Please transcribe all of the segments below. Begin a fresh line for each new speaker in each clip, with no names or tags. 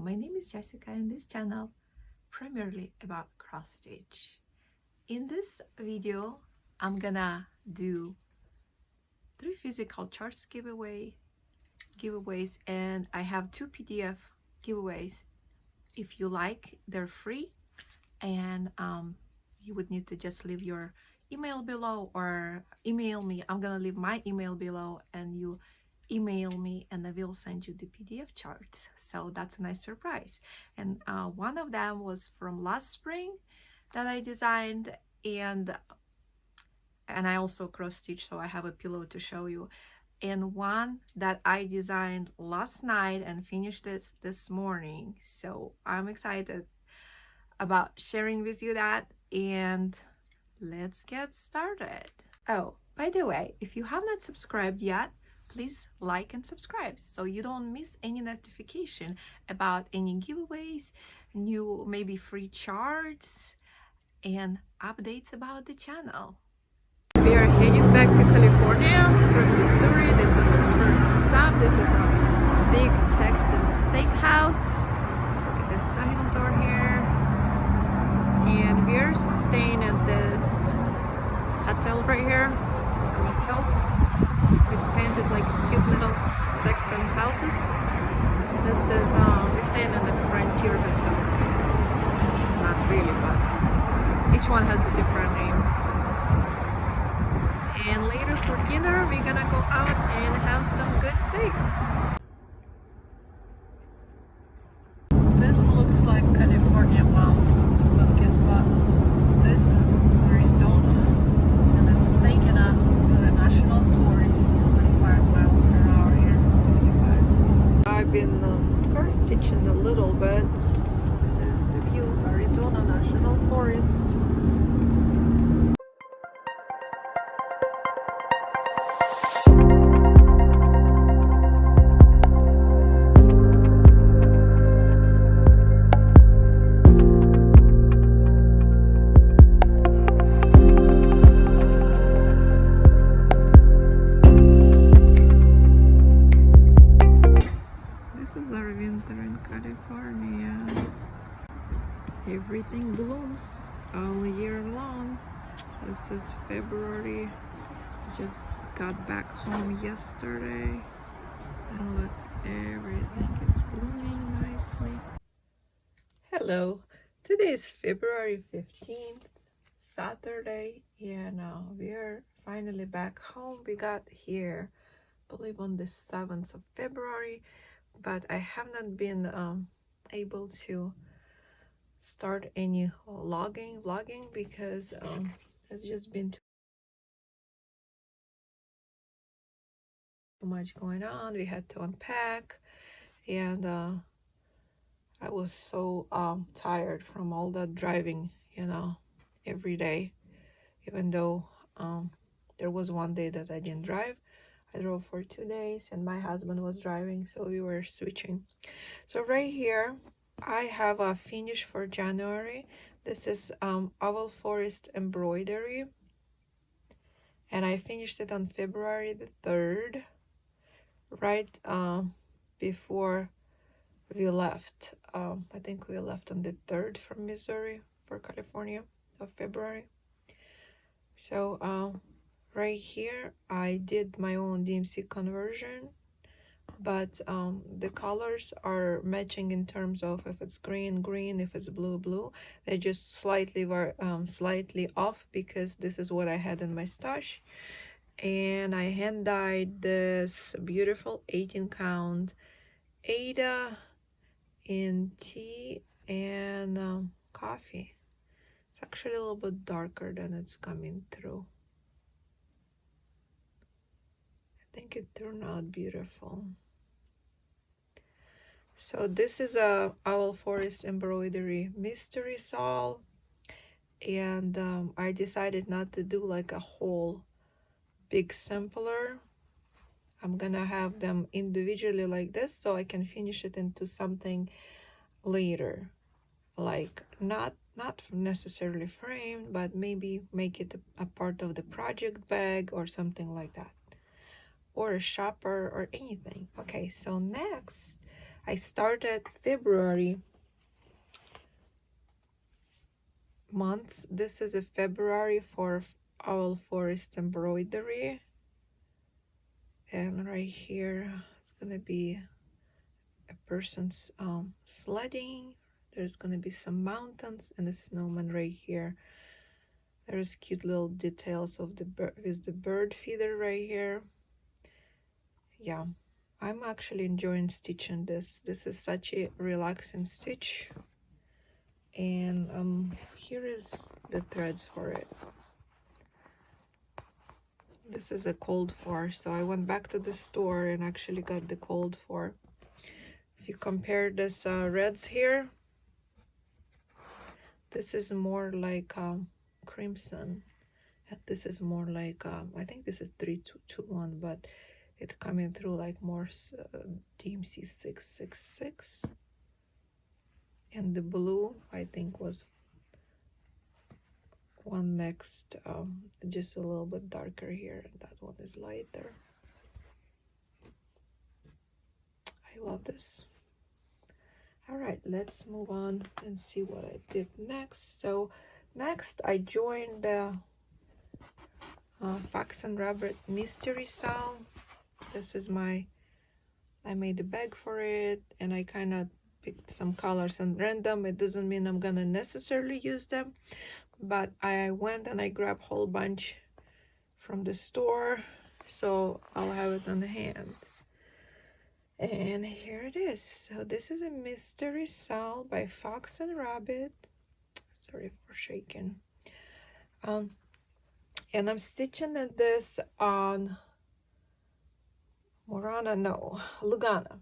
Welcome, my name is Jessica and this channel primarily about cross stitch. In this video, I'm gonna do 3 physical charts giveaways, and I have 2 PDF giveaways. If you like, they're free, and you would need to just leave your email below or email me. I'm gonna leave my email below and you email me and I will send you the PDF charts. So that's a nice surprise. And one of them was from last spring that I designed, and I also cross stitch, so I have a pillow to show you. And one that I designed last night and finished it this morning. So I'm excited about sharing with you that, and let's get started. Oh, by the way, if you have not subscribed yet, please like and subscribe so you don't miss any notification about any giveaways, new maybe free charts, and updates about the channel. We are heading back to California from Missouri. This is our first stop. This is a big Texan steakhouse. Look at this dinosaur here. And we're staying at this hotel right here. Hotel. It's painted like cute little Texan houses. This is we're staying in the Frontier Hotel. Not really, but each one has a different name. And later for dinner, we're gonna go out and have some good steak. This looks like California mountains, but guess what? This is Arizona, and it's taking us to the National Forest, 25 miles per hour here, 55. I've been cross stitching a little bit. There's the view, Arizona National Forest. California. Everything blooms all year long. This is February. Just got back home yesterday, and look, everything is blooming nicely. Hello, today is February 15th, Saturday, and we're finally back home. We got here, I believe, on the 7th of February, but I have not been able to start any vlogging because there's just been too much going on. We had to unpack, and I was so tired from all that driving, every day. Even though there was one day that I didn't drive, I drove for 2 days and my husband was driving, so we were switching. So right here I have a finish for January. This is Owl Forest embroidery, and I finished it on February the 3rd, right before we left. I think we left on the 3rd from Missouri for California of February. So right here I did my own DMC conversion, but the colors are matching in terms of if it's green, if it's blue. They just slightly off because this is what I had in my stash. And I hand dyed this beautiful 18 count Ada in tea and coffee. It's actually a little bit darker than it's coming through. I think it turned out beautiful. So this is a Owl Forest embroidery mystery shawl, and I decided not to do like a whole big sampler. I'm gonna have them individually like this so I can finish it into something later, like not necessarily framed, but maybe make it a part of the project bag or something like that, or a shopper or anything. Okay, so next I started February months. This is a February for Owl Forest embroidery, and right here it's gonna be a person's sledding. There's gonna be some mountains and a snowman right here. There's cute little details of the bird with the bird feeder right here. Yeah, I'm actually enjoying stitching this. This is such a relaxing stitch. And here is the threads for it. This is a cold for, so I went back to the store and actually got the cold for. If you compare this reds here, this is more like crimson, and this is more like I think this is 3221, but it's coming through like more DMC 666. And the blue I think was one next, just a little bit darker here, and that one is lighter. I love this. All right, let's move on and see what I did next. So next I joined the Fox and Rabbit Mystery SAL. This is I made a bag for it, and I kind of picked some colors and random. It doesn't mean I'm gonna necessarily use them, but I went and I grabbed a whole bunch from the store, so I'll have it on hand. And here it is. So this is a Mystery SAL by Fox and Rabbit. Sorry for shaking. And I'm stitching this on Lugana,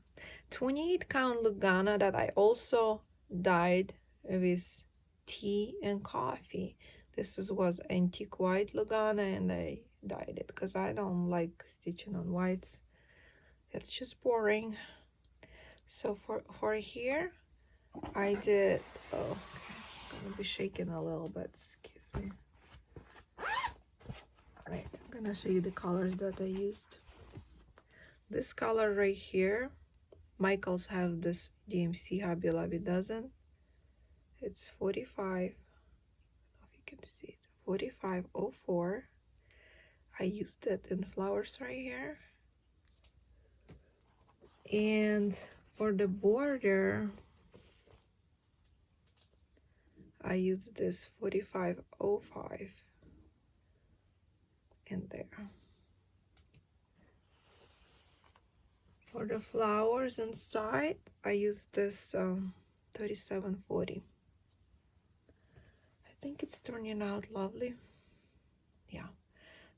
28 count Lugana that I also dyed with tea and coffee. This was antique white Lugana, and I dyed it because I don't like stitching on whites. It's just boring. So for here I did, oh, okay. I'm gonna be shaking a little bit, excuse me. All right, I'm gonna show you the colors that I used. This color right here, Michaels have this DMC, Hobby Lobby doesn't. It's 45, I don't know if you can see it, 4504. I used it in flowers right here. And for the border, I used this 4505 in there. For the flowers inside, I used this 3740. I think it's turning out lovely. Yeah,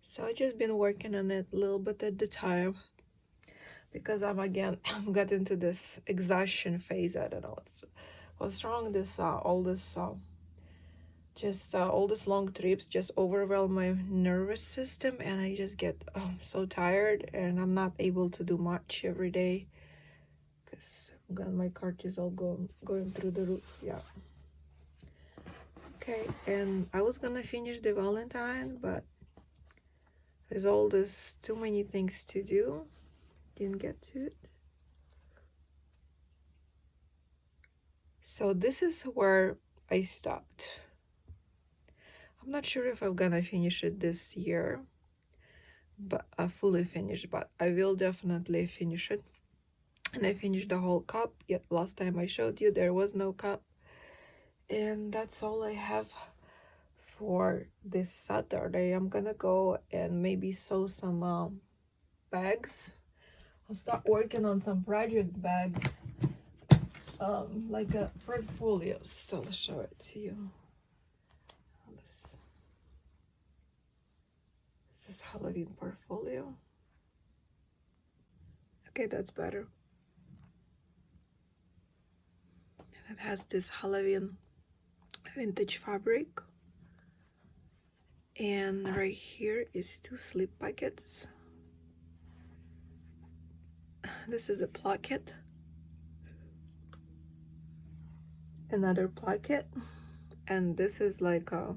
so I just been working on it a little bit at the time, because I'm got into this exhaustion phase. I don't know what's wrong. All these long trips just overwhelm my nervous system, and I just get so tired, and I'm not able to do much every day because my cortisol going through the roof. Yeah. Okay, and I was gonna finish the Valentine, but there's all this too many things to do. Didn't get to it. So this is where I stopped. I'm not sure if I'm gonna finish it this year, but fully finished, but I will definitely finish it. And I finished the whole cup. Yet last time I showed you there was no cup. And that's all I have for this Saturday. I'm gonna go and maybe sew some bags. I'll start working on some project bags, like a portfolio. So I'll show it to you. This is Halloween portfolio. Okay, that's better. And it has this Halloween vintage fabric. And right here is 2 slip pockets. This is a placket. Another placket. And this is like a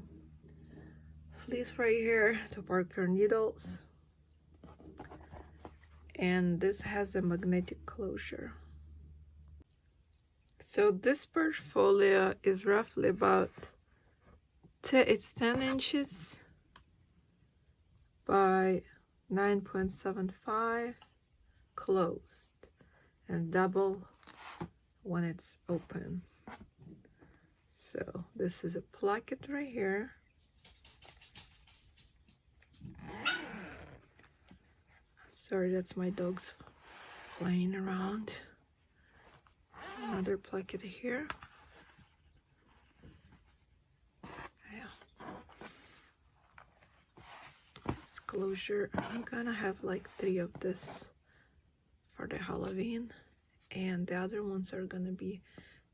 fleece right here to park your needles. And this has a magnetic closure. So this portfolio is roughly about it's 10 inches by 9.75 closed and double when it's open. So this is a placket right here. Sorry, that's my dogs playing around. Another placket here. Yeah. Disclosure. I'm gonna have like 3 of this for the Halloween, and the other ones are gonna be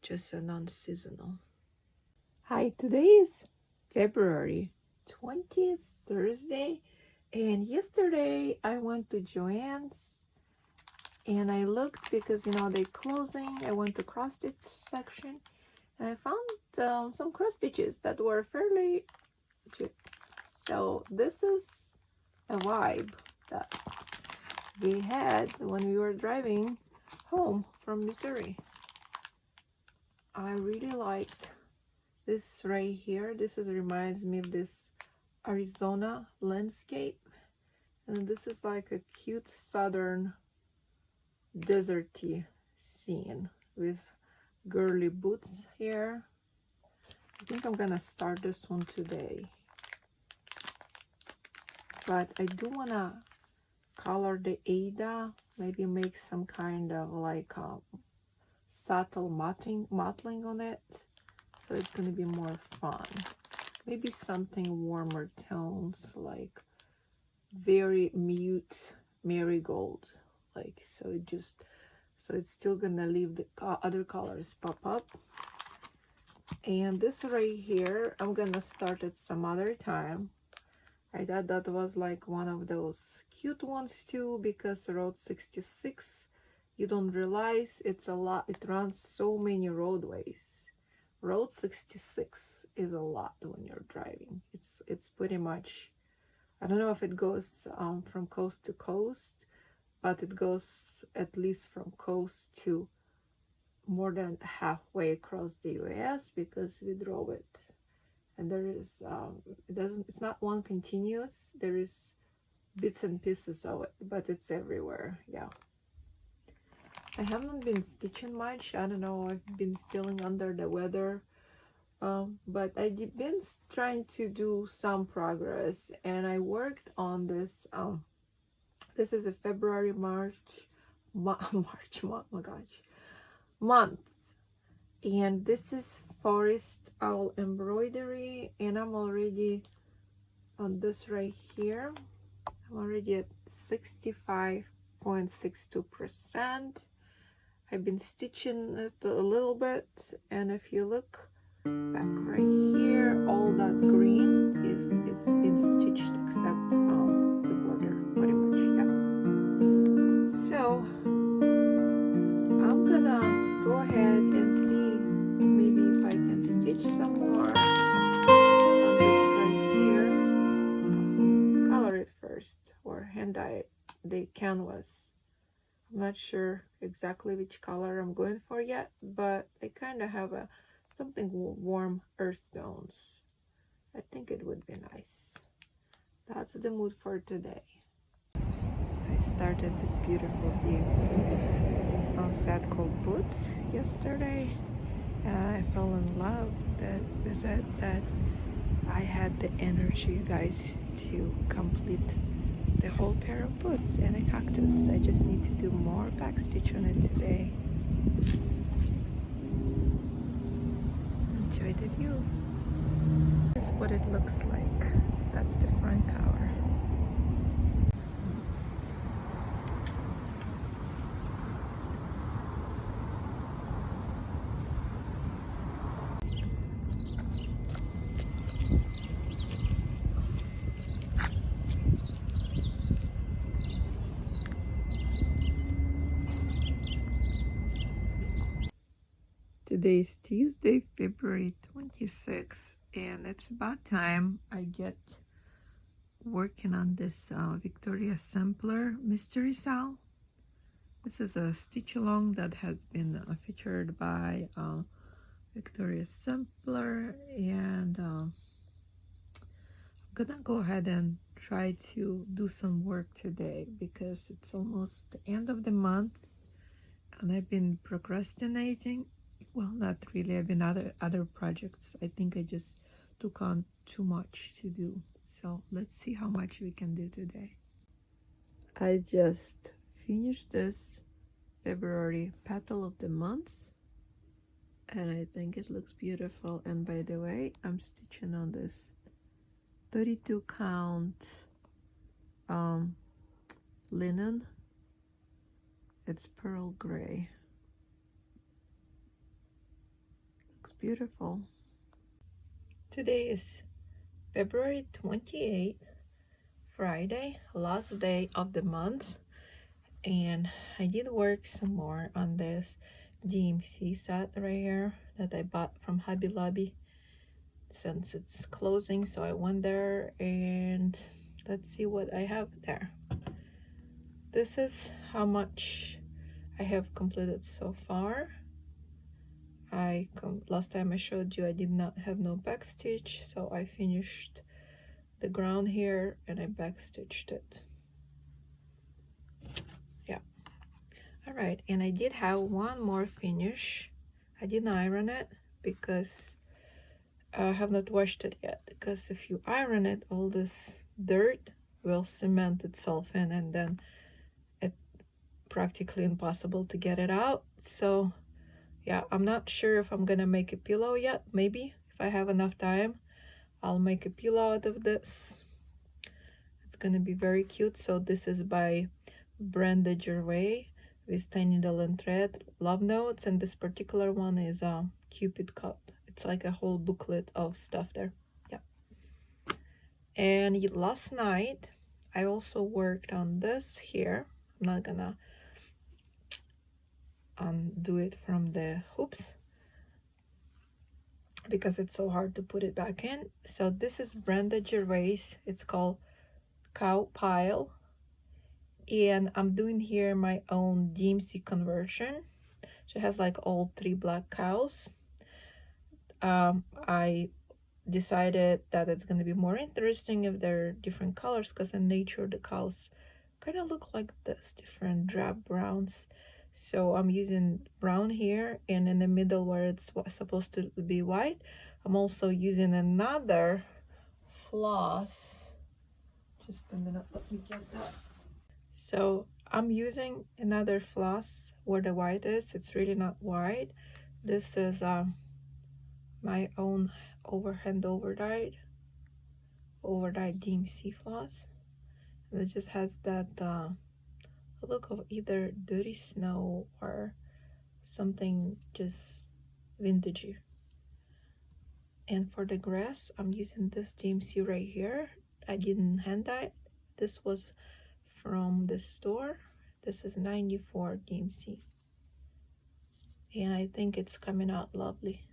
just a non-seasonal. Hi, today is February 20th, Thursday, and yesterday I went to Joann's and I looked because they're closing. I went to cross stitch section and I found some cross stitches that were fairly cheap. So this is a vibe that we had when we were driving home from Missouri. I really liked this right here. This reminds me of this Arizona landscape, and this is like a cute southern deserty scene with girly boots here. I think I'm gonna start this one today, but I do wanna color the Ada, maybe make some kind of like subtle mottling on it, so it's gonna be more fun. Maybe something warmer tones, like very mute marigold, like so it's still gonna leave the other colors pop up. And this right here, I'm gonna start it some other time. I thought that was like one of those cute ones too, because Road 66, you don't realize it's a lot. It runs so many roadways. Road 66 is a lot when you're driving. It's pretty much, I don't know if it goes from coast to coast, but it goes at least from coast to more than halfway across the US, because we drove it. And there is it's not one continuous, there is bits and pieces of it, but it's everywhere. Yeah, I haven't been stitching much. I don't know, I've been feeling under the weather, but I've been trying to do some progress, and I worked on this. This is a February, March, oh my gosh, month, and this is Forest Owl embroidery, and I'm already on this right here. I'm already at 65.62%. I've been stitching it a little bit, and if you look back right here, all that green is been stitched except the border, pretty much. Yeah. So I'm gonna go ahead and see maybe if I can stitch some more on this right here. Color it first, or hand dye the canvas. I'm not sure exactly which color I'm going for yet, but I kind of have something warm earth tones. I think it would be nice. That's the mood for today. I started this beautiful DMC set called Boots yesterday, and I fell in love with it, that I had the energy, guys, to complete the whole pair of boots and a cactus. I just need to do more backstitch on it today. Enjoy the view. This is what it looks like. That's the front cover. Today is Tuesday, February 26th, and it's about time I get working on this Victoria Sampler Mystery SAL. This is a stitch along that has been featured by Victoria's Sampler, and I'm gonna go ahead and try to do some work today because it's almost the end of the month and I've been procrastinating. Well, not really. I've been other projects. I think I just took on too much to do. So let's see how much we can do today. I just finished this February petal of the month and I think it looks beautiful. And by the way, I'm stitching on this 32 count linen. It's pearl gray. Looks beautiful. Today is February 28th, Friday, last day of the month, and I did work some more on this DMC set right here that I bought from Hobby Lobby since it's closing. So I went there and let's see what I have there. This is how much I have completed so far. Last time I showed you I did not have no back stitch, so I finished the ground here and I back stitched it. Yeah. All right, and I did have one more finish. I didn't iron it because I have not washed it yet, because if you iron it, all this dirt will cement itself in and then it's practically impossible to get it out. So yeah, I'm not sure if I'm gonna make a pillow yet. Maybe if I have enough time I'll make a pillow out of this. It's gonna be very cute. So this is by Brenda Gervais with tiny needle and thread love notes, and this particular one is a Cupid cup. It's like a whole booklet of stuff there. Yeah. And last night I also worked on this here. I'm not gonna undo it from the hoops because it's so hard to put it back in. So this is Brenda Gervais. It's called Cow Pile, and I'm doing here my own DMC conversion. She has like all 3 black cows. I decided that it's going to be more interesting if they're different colors, because in nature the cows kind of look like this, different drab browns. So I'm using brown here, and in the middle where it's supposed to be white, I'm also using another floss. Just a minute, let me get that. So I'm using another floss where the white is. It's really not white. This is my own overhand overdyed DMC floss, and it just has that look of either dirty snow or something just vintagey. And for the grass, I'm using this DMC right here. I didn't hand dye it. This was from the store. This is 94 DMC, and I think it's coming out lovely.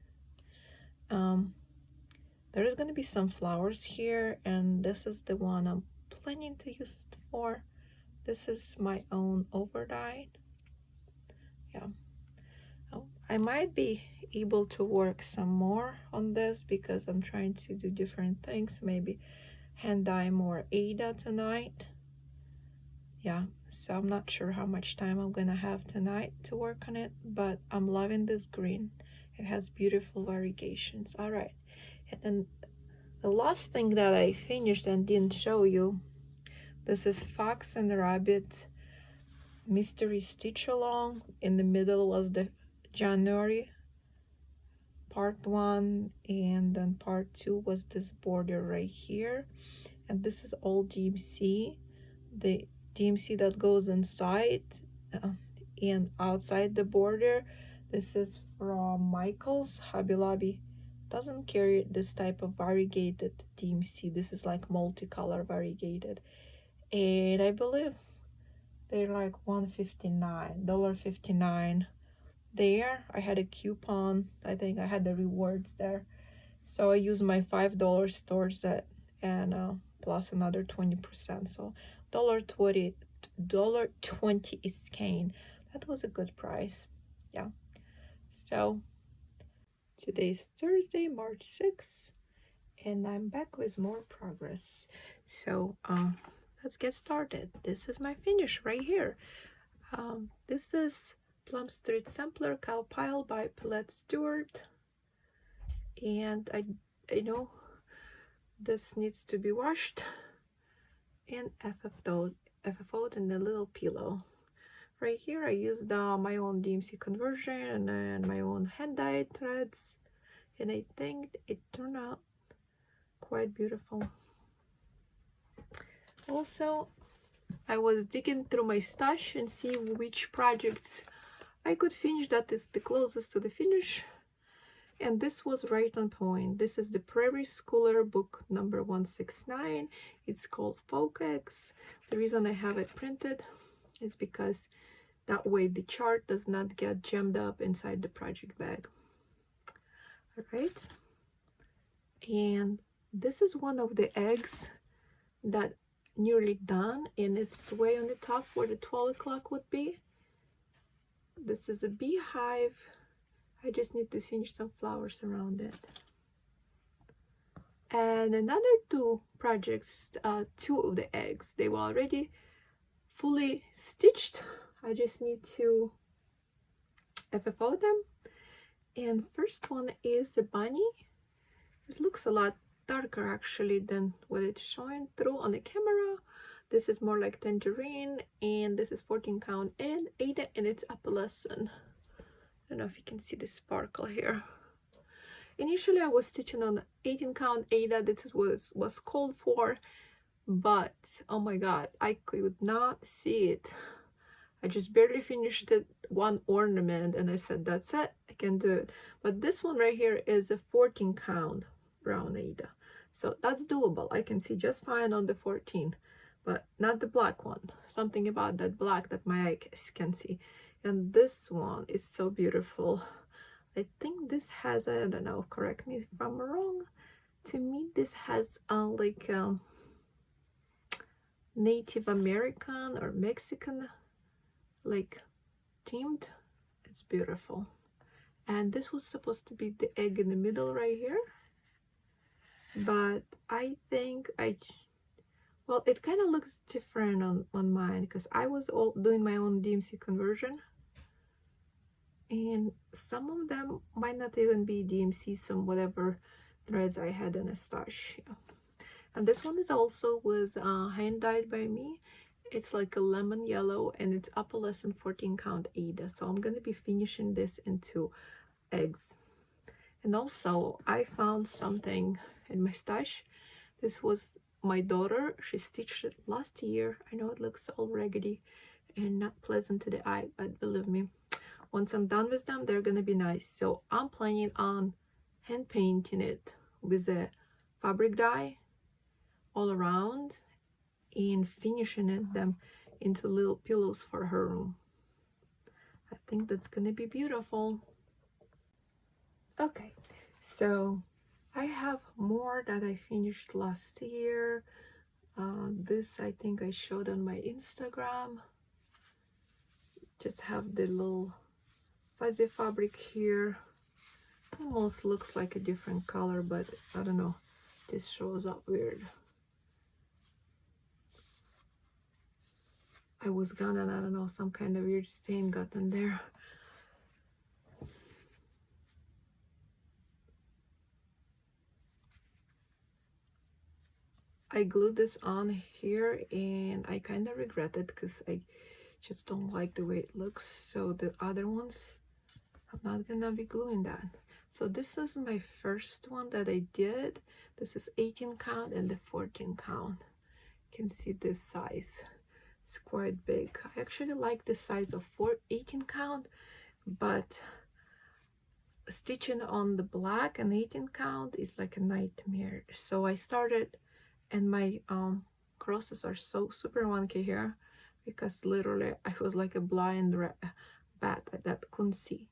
There is going to be some flowers here, and this is the one I'm planning to use it for. This is my own overdyed. Yeah, I might be able to work some more on this because I'm trying to do different things. Maybe hand dye more Ada tonight. Yeah, so I'm not sure how much time I'm gonna have tonight to work on it, but I'm loving this green. It has beautiful variegations. All right, and then the last thing that I finished and didn't show you, this is Fox and Rabbit Mystery Stitch Along. In the middle was the January part 1, and then part 2 was this border right here. And this is all DMC, the DMC that goes inside and outside the border. This is from Michael's. Hobby Lobby doesn't carry this type of variegated DMC. This is like multicolor variegated, and I believe they're like $1.59 there. I had a coupon. I think I had the rewards there, so I used my $5 store set and plus another 20%, so $1.20 is cane. that was a good price. Yeah. So today's Thursday, March 6th, and I'm back with more progress. So let's get started. This is my finish right here. This is Plum Street Sampler Cow Pile by Paulette Stewart, and I know this needs to be washed in FFO'd and a little pillow. Right here I used my own DMC conversion and my own hand-dyed threads, and I think it turned out quite beautiful. Also, I was digging through my stash and see which projects I could finish that is the closest to the finish, and this was right on point. This is the Prairie Schooler book number 169. It's called FFO'S. The reason I have it printed is because that way the chart does not get jammed up inside the project bag. All right, and this is one of the eggs that nearly done, and it's way on the top where the 12 o'clock would be. This is a beehive. I just need to finish some flowers around it. And another two projects, two of the eggs, they were already fully stitched. I just need to FFO them. And first one is a bunny. It looks a lot darker actually than what it's showing through on the camera. This is more like tangerine, and this is 14 count and Ada, and it's opalescent. I don't know if you can see the sparkle here. Initially I was stitching on 18 count Ada. This was called for, but oh my god, I could not see it. I just barely finished it, one ornament, and I said that's it, I can do it. But this one right here is a 14 count brown Ada, so that's doable. I can see just fine on the 14, but not the black one. Something about that black that my eyes can see. And this one is so beautiful. I think this has, I don't know, correct me if I'm wrong, to me this has like Native American or Mexican like themed. It's beautiful. And this was supposed to be the egg in the middle right here, but I think well, it kind of looks different on mine because I was all doing my own DMC conversion, and some of them might not even be DMC, some whatever threads I had in a stash. Yeah. And this one is also was hand dyed by me. It's like a lemon yellow, and it's opalescent 14 count Ada. So I'm gonna be finishing this into eggs. And also I found something in my stash. This was my daughter. She stitched it last year. I know it looks all raggedy and not pleasant to the eye, but believe me, once I'm done with them, they're gonna be nice. So I'm planning on hand painting it with a fabric dye all around and finishing them into little pillows for her room. I think that's gonna be beautiful. Okay, so I have more that I finished last year. This I think I showed on my Instagram. Just have the little fuzzy fabric here. Almost looks like a different color, but I don't know, this shows up weird. I was gone and I don't know, some kind of weird stain got in there. I glued this on here and I kind of regret it because I just don't like the way it looks. So the other ones, I'm not gonna be gluing that. So this is my first one that I did. This is 18 count and the 14 count. You can see this size. It's quite big. I actually like the size of 18 count, but stitching on the black and 18 count is like a nightmare. So I started, and my crosses are so super wonky here because literally I was like a blind bat that couldn't see.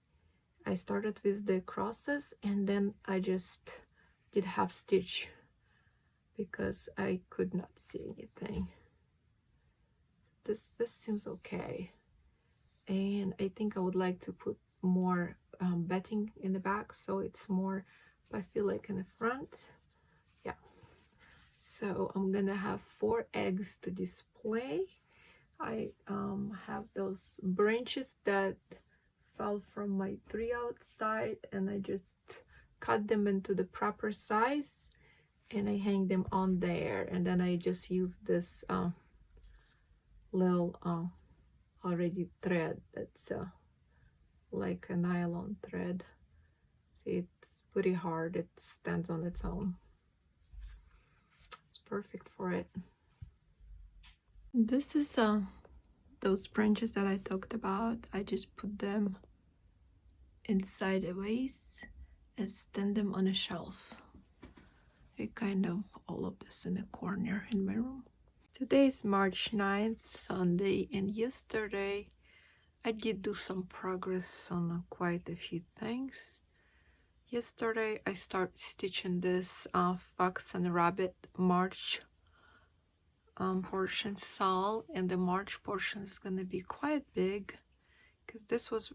I started with the crosses and then I just did half stitch because I could not see anything. This seems okay. and I think I would like to put more batting in the back, so it's more, I feel like, in the front. Yeah, so I'm gonna have 4 eggs to display. I have those branches that fell from my tree outside, and I just cut them into the proper size, and I hang them on there, and then I just use this little already thread that's like a nylon thread. See, it's pretty hard, it stands on its own. It's perfect for it. This is those branches that I talked about. I just put them inside a vase and stand them on a shelf. I kind of all of this in a corner in my room. Today is March 9th, Sunday, and yesterday I did do some progress on quite a few things. Yesterday I started stitching this Fox and Rabbit March portion SAL, and the March portion is going to be quite big because this was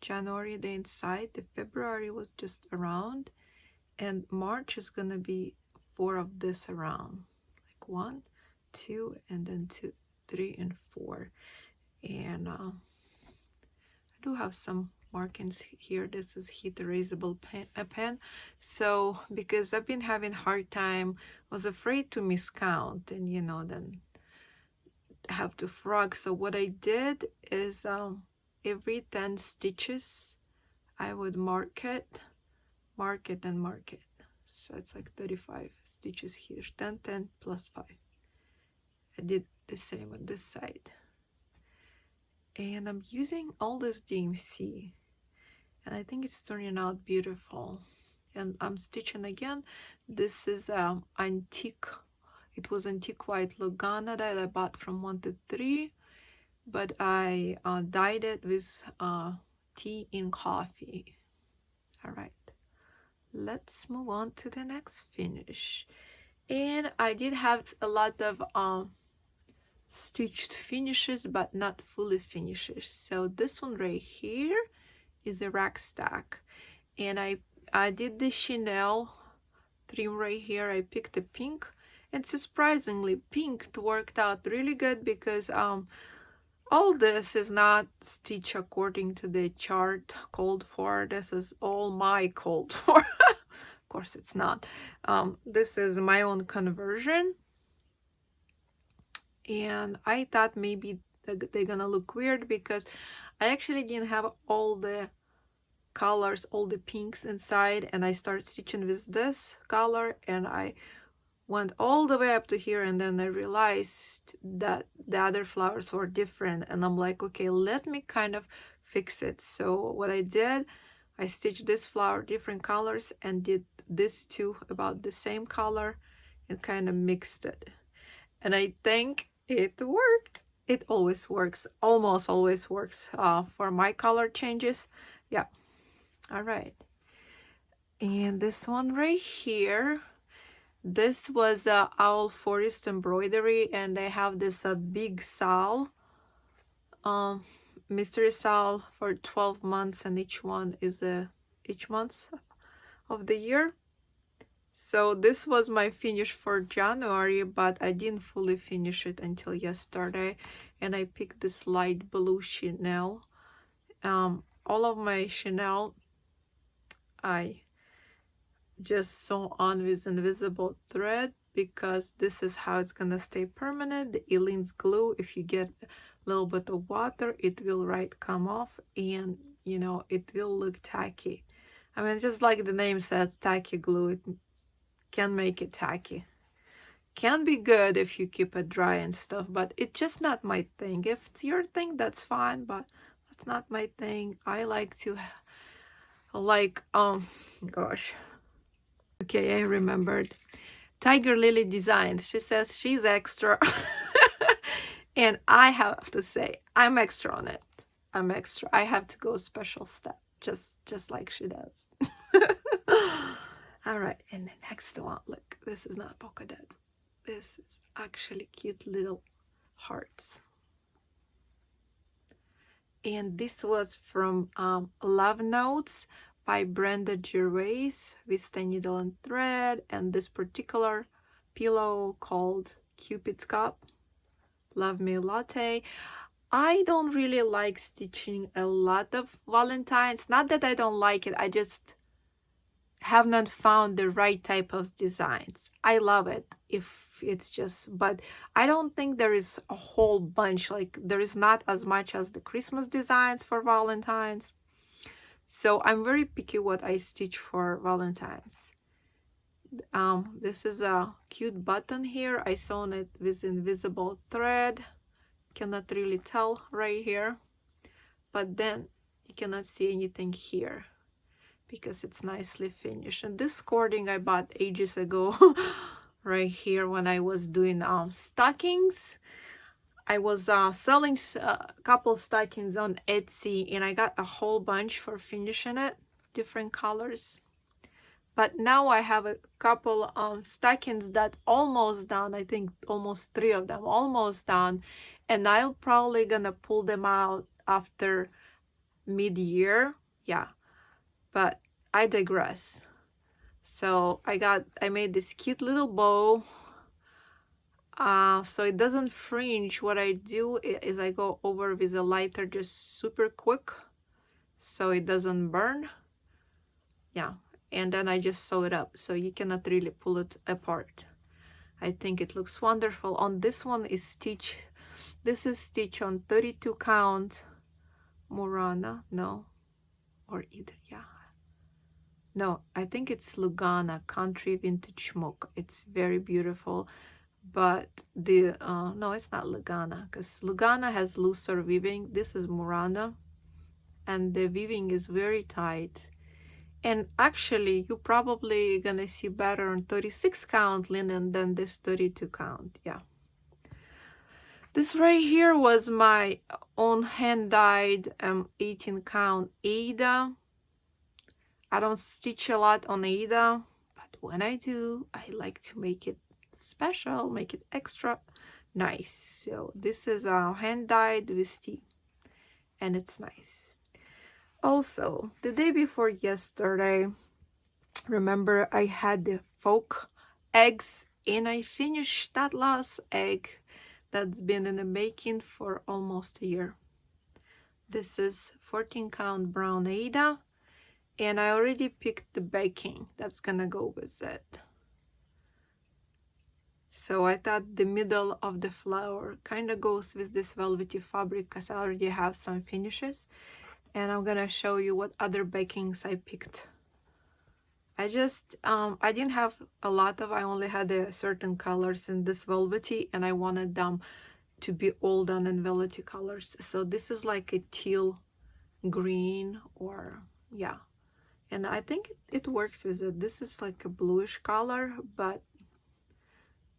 January, the inside, the February was just around, and March is going to be 4 of this around, like 1, 2, and then 2, 3, and 4. And I do have some markings here. This is heat erasable pen. So because I've been having hard time, was afraid to miscount, and you know, then have to frog. So what I did is every 10 stitches I would mark it, and mark it. So it's like 35 stitches here. 10, 10 plus 5. I did the same on this side. And I'm using all this DMC, and I think it's turning out beautiful. And I'm stitching again. This is antique, it was antique white Lugana that I bought from 1 to 3, but I dyed it with tea and coffee. All right, let's move on to the next finish. And I did have a lot of stitched finishes, but not fully finishes. So this one right here is a rack stack, and I did the Chanel trim right here. I picked a pink, and surprisingly pink worked out really good because all this is not stitched according to the chart called for. This is all my called for. Of course it's not. This is my own conversion, and I thought maybe they're gonna look weird because I actually didn't have all the colors, all the pinks inside, and I started stitching with this color, and I went all the way up to here, and then I realized that the other flowers were different, and I'm like, okay, let me kind of fix it. So what I did, I stitched this flower different colors and did this two about the same color and kind of mixed it, and I think it worked. It always works, almost always works for my color changes. Yeah. All right, and this one right here, this was Owl Forest embroidery, and I have this big SAL, mystery SAL for 12 months, and each one is each month of the year. So this was my finish for January, but I didn't fully finish it until yesterday, and I picked this light blue Chanel. All of my Chanel I just sew on with invisible thread because this is how it's gonna stay permanent. The Elaine's glue, if you get a little bit of water, it will come off, and you know, it will look tacky. I mean, just like the name says, tacky glue, it can make it tacky. Can be good if you keep it dry and stuff, but it's just not my thing. If it's your thing, that's fine, but that's not my thing. I like to gosh, okay, I remembered. Tiger Lily Designs, she says she's extra. And I have to say, I'm extra on it. I'm extra. I have to go special step, just like she does. All right, and the next one, look, this is not polka dots. This is actually cute little hearts. and this was from Love Notes by Brenda Gervais with the needle and thread, and this particular pillow called Cupid's Cup, Love Me Latte. I don't really like stitching a lot of Valentines. Not that I don't like it, I just have not found the right type of designs. I love it if it's just, but I don't think there is a whole bunch, like there is not as much as the Christmas designs for Valentine's. So I'm very picky what I stitch for Valentine's. This is a cute button here. I sewn it with invisible thread. Cannot really tell right here, but then you cannot see anything here because it's nicely finished. And this cording I bought ages ago right here when I was doing stockings. I was selling a couple stockings on Etsy, and I got a whole bunch for finishing it, different colors. But now I have a couple stockings that almost done. I think almost 3 of them almost done, and I'm probably gonna pull them out after mid-year. Yeah, but I digress. So I made this cute little bow. So it doesn't fringe. What I do is I go over with a lighter just super quick so it doesn't burn. Yeah, and then I just sew it up so you cannot really pull it apart. I think it looks wonderful. On this one is stitch. This is stitch on 32 count Murana. No, or either, yeah. No, I think it's Lugana Country Vintage Smoke. It's very beautiful. But the no, it's not Lugana, because Lugana has looser weaving. This is Murana, and the weaving is very tight. And actually, you're probably gonna see better on 36 count linen than this 32 count. Yeah. This right here was my own hand-dyed 18 count Aida. I don't stitch a lot on Aida, but when I do, I like to make it special, make it extra nice. So this is a hand-dyed with tea, and it's nice. Also, the day before yesterday, remember I had the folk eggs, and I finished that last egg that's been in the making for almost a year. This is 14 count brown Aida, and I already picked the backing that's gonna go with it. So I thought the middle of the flower kind of goes with this velvety fabric because I already have some finishes. And I'm gonna show you what other backings I picked. I just, I didn't have a lot of, I only had certain colors in this velvety, and I wanted them to be all done in velvety colors. So this is like a teal green, or yeah. And I think it works with it. This is like a bluish color, but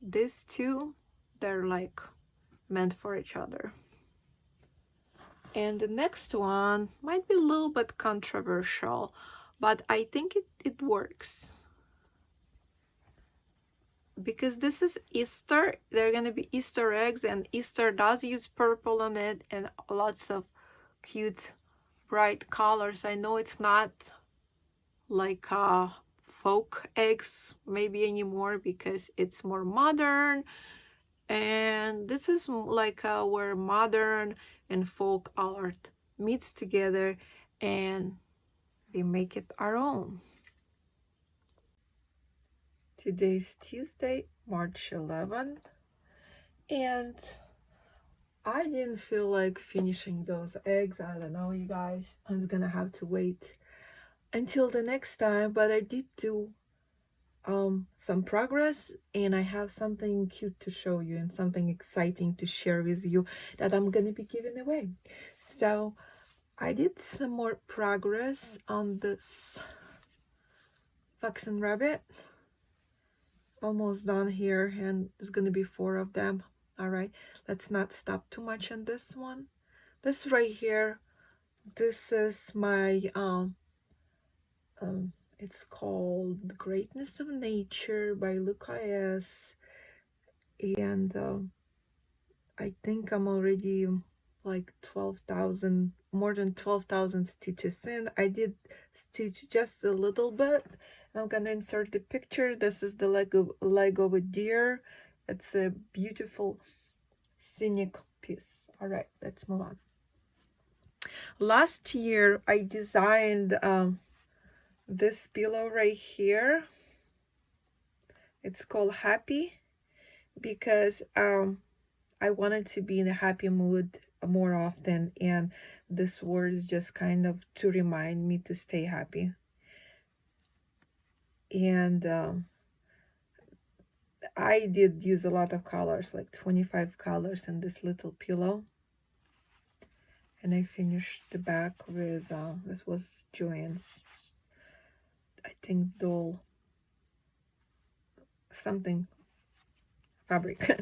these two, they're like meant for each other. And the next one might be a little bit controversial, but I think it works. Because this is Easter, there are going to be Easter eggs, and Easter does use purple on it and lots of cute bright colors. I know it's not like folk eggs maybe anymore because it's more modern, and this is like where modern and folk art meets together and we make it our own. Today's Tuesday, March 11th, and I didn't feel like finishing those eggs. I don't know, you guys, I'm gonna have to wait until the next time, but I did do some progress, and I have something cute to show you and something exciting to share with you that I'm gonna be giving away. So I did some more progress on this fox and rabbit. Almost done here, and there's gonna be 4 of them. All right, let's not stop too much on this one. This right here, this is my it's called The Greatness of Nature by Luca S. And I think I'm already like 12,000, more than 12,000 stitches in. I did stitch just a little bit. I'm gonna insert the picture. This is the leg of a deer. It's a beautiful scenic piece. All right, let's move on. Last year I designed this pillow right here. It's called Happy because I wanted to be in a happy mood more often, and this word is just kind of to remind me to stay happy. And I did use a lot of colors, like 25 colors in this little pillow. And I finished the back with this was Joanne's, I think, doll something fabric.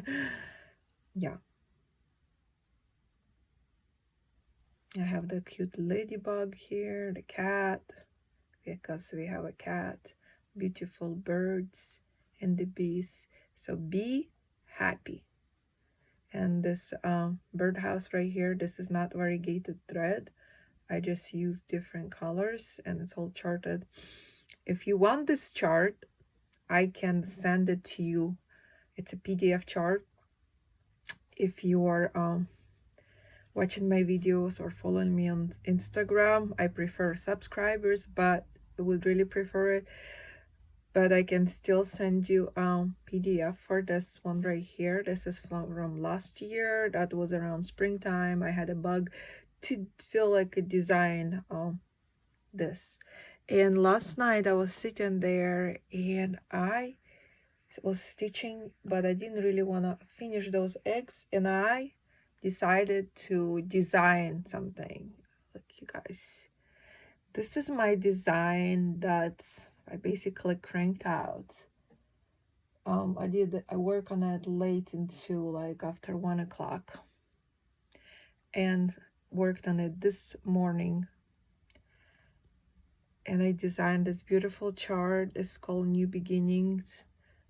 Yeah, I have the cute ladybug here, the cat, because we have a cat, beautiful birds, and the bees. So be happy. And this birdhouse right here, this is not variegated thread. I just use different colors, and it's all charted. If you want this chart, I can send it to you. It's a PDF chart. If you are watching my videos or following me on Instagram, I prefer subscribers, but I would really prefer it. But I can still send you PDF for this one right here. This is from last year. That was around springtime. I had a bug to feel like a design this. And last night I was sitting there and I was stitching, but I didn't really want to finish those eggs, and I decided to design something. Look, you guys, this is my design that I basically cranked out. I work on it late into like after 1 o'clock, and worked on it this morning. And I designed this beautiful chart. It's called New Beginnings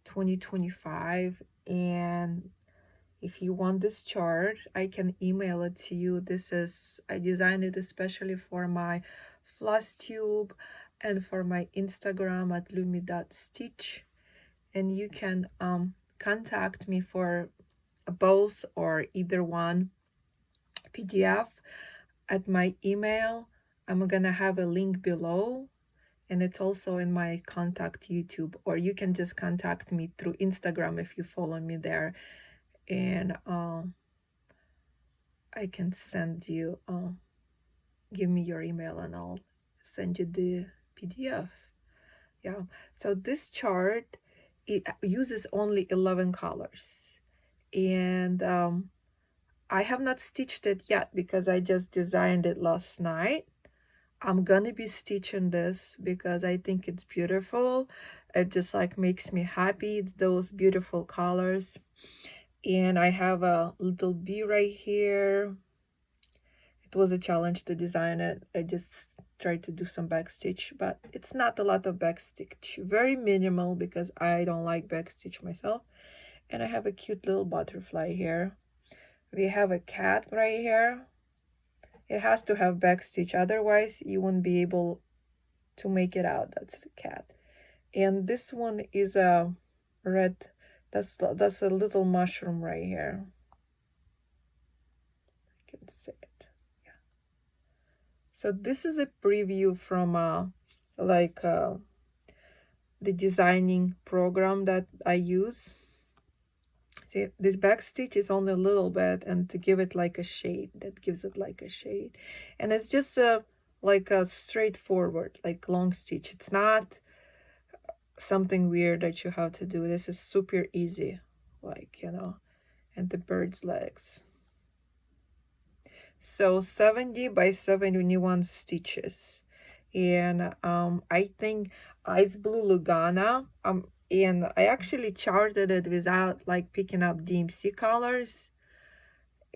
2025. And if you want this chart, I can email it to you. I designed it especially for my Flosstube and for my Instagram at lumi.stitch. And you can contact me for both or either one PDF at my email. I'm gonna have a link below, and it's also in my contact YouTube, or you can just contact me through Instagram if you follow me there, and I can send you give me your email and I'll send you the PDF. Yeah, so this chart, it uses only 11 colors, and I have not stitched it yet because I just designed it last night. I'm gonna be stitching this because I think it's beautiful. It just like makes me happy. It's those beautiful colors. And I have a little bee right here. It was a challenge to design it. I just tried to do some backstitch, but it's not a lot of backstitch. Very minimal because I don't like backstitch myself. And I have a cute little butterfly here. We have a cat right here. It has to have backstitch, otherwise you won't be able to make it out. That's the cat. And this one is a red, that's a little mushroom right here. I can see it. Yeah. So this is a preview from the designing program that I use. See, this back stitch is only a little bit, and to give it like a shade, that gives it like a shade. And it's just like a straightforward, like long stitch. It's not something weird that you have to do. This is super easy, like, you know, and the bird's legs. So 70 by 71 stitches. And I think Ice Blue Lugana, and I actually charted it without like picking up DMC colors.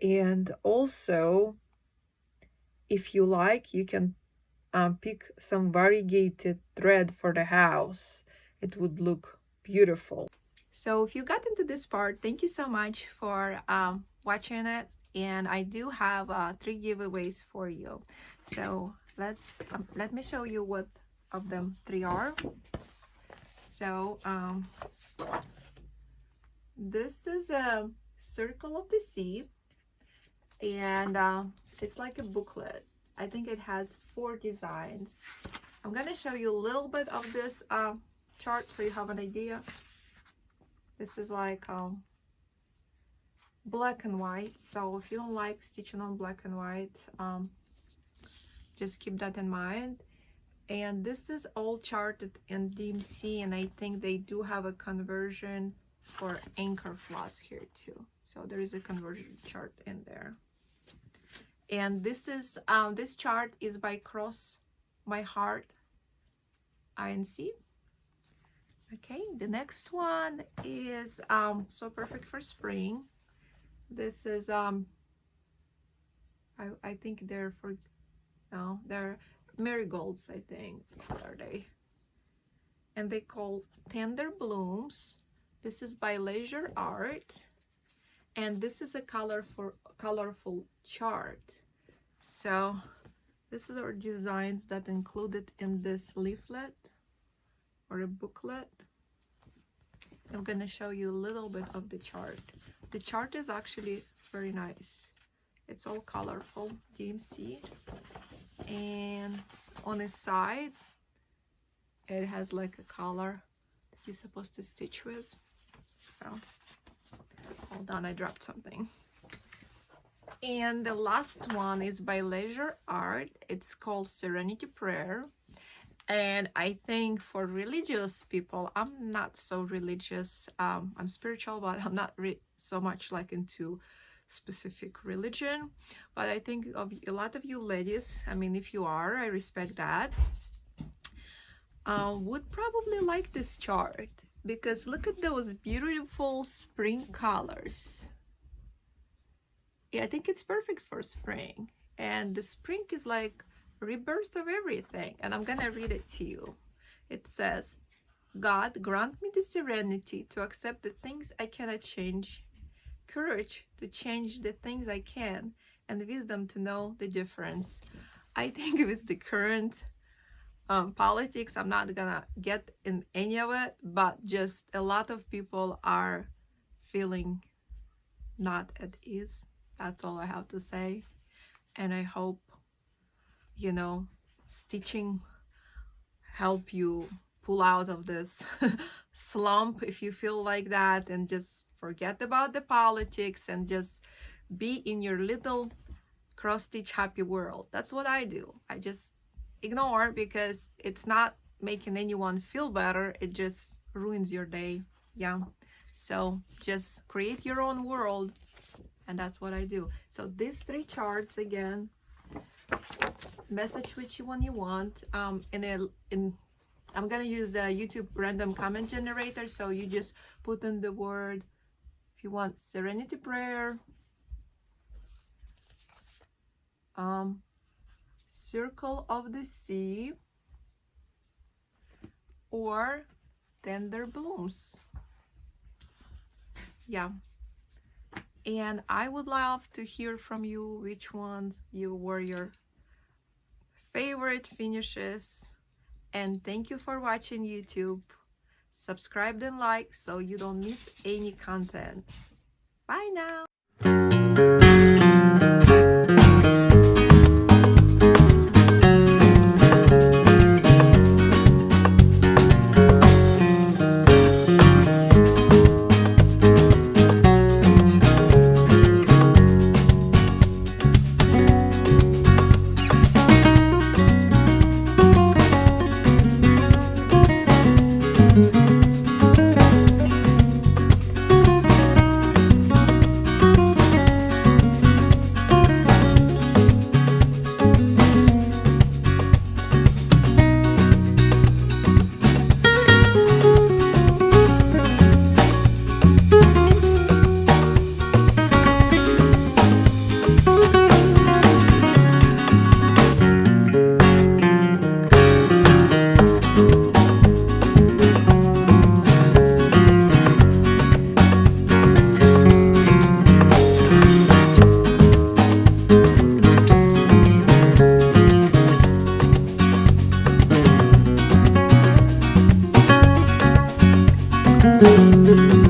And also, if you like, you can pick some variegated thread for the house. It would look beautiful. So if you got into this part, thank you so much for watching it. and I do have 3 giveaways for you. So let me show you what of them 3 are. So this is a circle of the sea, and it's like a booklet. I think it has 4 designs. I'm gonna show you a little bit of this chart so you have an idea. This is like black and white, so if you don't like stitching on black and white, just keep that in mind. And this is all charted in DMC, and I think they do have a conversion for anchor floss here too, so there is a conversion chart in there. And this is this chart is by Cross My Heart INC. Okay, the next one is So Perfect for Spring. This is I think they're they're marigolds, I think. What are they? And they call Tender Blooms. This is by Leisure Art, and this is a colorful chart. So this is our designs that included in this leaflet or a booklet. I'm going to show you a little bit of the chart. The chart is actually very nice. It's all colorful, DMC, and on the side it has like a color that you're supposed to stitch with. So hold on, I dropped something. And the last one is by Leisure Art. It's called Serenity Prayer. And I think for religious people, I'm not so religious. I'm spiritual, but I'm not so much like into specific religion. But I think of a lot of you ladies, I mean, if you are, I respect that, would probably like this chart, because look at those beautiful spring colors. Yeah, I think it's perfect for spring. And the spring is like rebirth of everything, and I'm gonna read it to you. It says, God, grant me the serenity to accept the things I cannot change, courage to change the things I can, and wisdom to know the difference. I think with the current politics, I'm not gonna get in any of it, but just a lot of people are feeling not at ease. That's all I have to say. And I hope, you know, stitching help you pull out of this slump if you feel like that, and just forget about the politics and just be in your little cross stitch happy world. That's what I do. I just ignore, because it's not making anyone feel better. It just ruins your day. Yeah, so just create your own world, and that's what I do. So these 3 charts again, message which one you want. I'm gonna use the YouTube random comment generator, so you just put in the word, if you want Serenity Prayer, Circle of the Sea, or Tender Blooms. Yeah, and I would love to hear from you which ones were your favorite finishes. And thank you for watching YouTube. Subscribe and like so you don't miss any content. Bye now. Bye.